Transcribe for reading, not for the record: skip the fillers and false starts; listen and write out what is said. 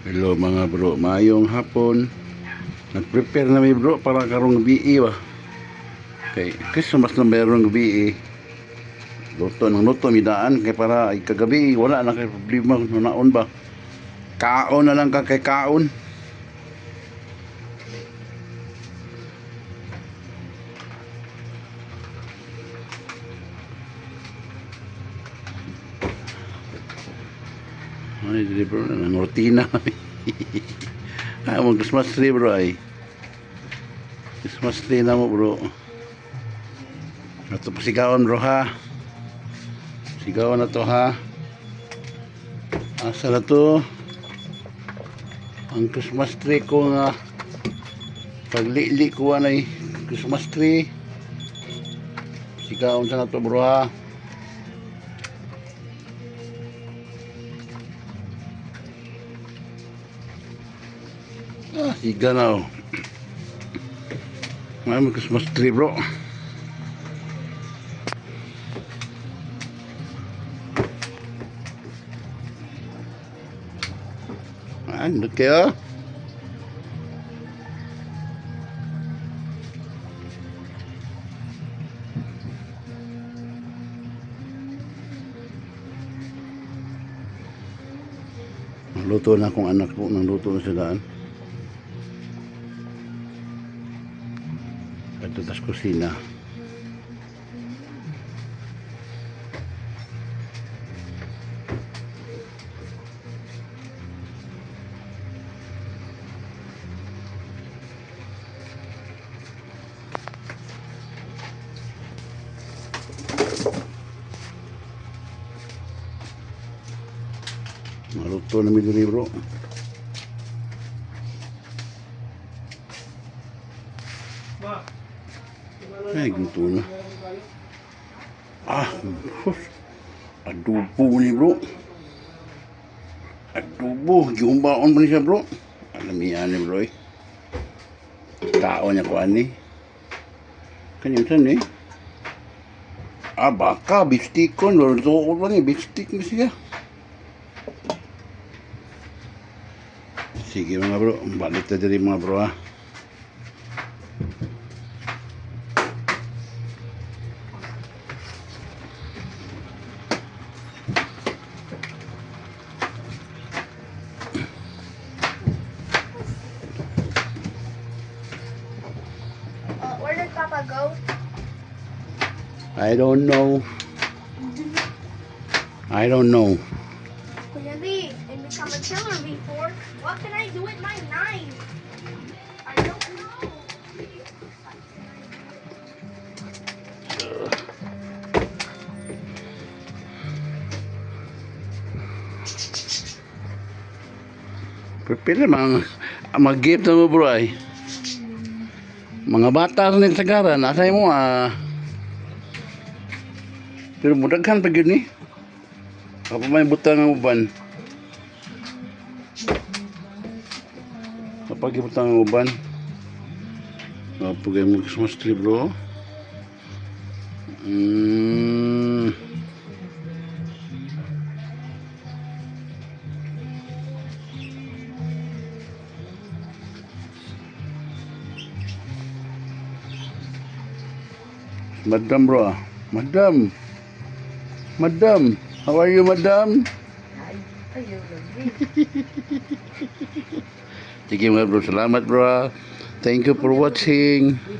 Hello mga bro, mayong hapon. Nag-prepare na mi bro para karong gabi ba. Kay Christmas na mayroong gabi. Luto ng luto midaan kay para ay kagabi wala na kay problema kung naon ba. Kaon na lang ka kay kaon. Ay, di bro, ng rutina. Ay, mo Christmas tree bro ay. Christmas tree na mo bro. Ito pasigawan bro ha. Sigawan na to ha. Asa na to? Ang Christmas tree ko nga paglili ko ay Christmas tree. Sigawan sa na to bro ha. Siga na oh. May Christmas tree bro. Ano kaya? Luto na akong anak po, nang luto na sa daan. Ito tas kusina. Maluto na mi diri bro. Ay, ginto na. Adobo ni bro. Adobo. Giumbaon pa ni siya bro. Alam yan ni bro eh. Tao niya ko ani. Kanyang san eh. Baka, beefsteak ko. Lorito ko lang eh. Beefsteak na siya. Sige mga bro. Balik na diri mga bro ha. Where did Papa go? I don't know. I don't know. Kuya B, and become a killer before. What can I do with my knife? I don't know. Prepare na mag-gift na mo bro ay. Mga bata sa nagsagaran, asay mo pero mudaghan pa yun eh. Apa may butang ang uban. Kapag butang ang uban. Kapag mo Christmas tree bro. Madam bro. Madam. Madam. How are you, madam? Sige mga bro. Salamat bro. Thank you for watching.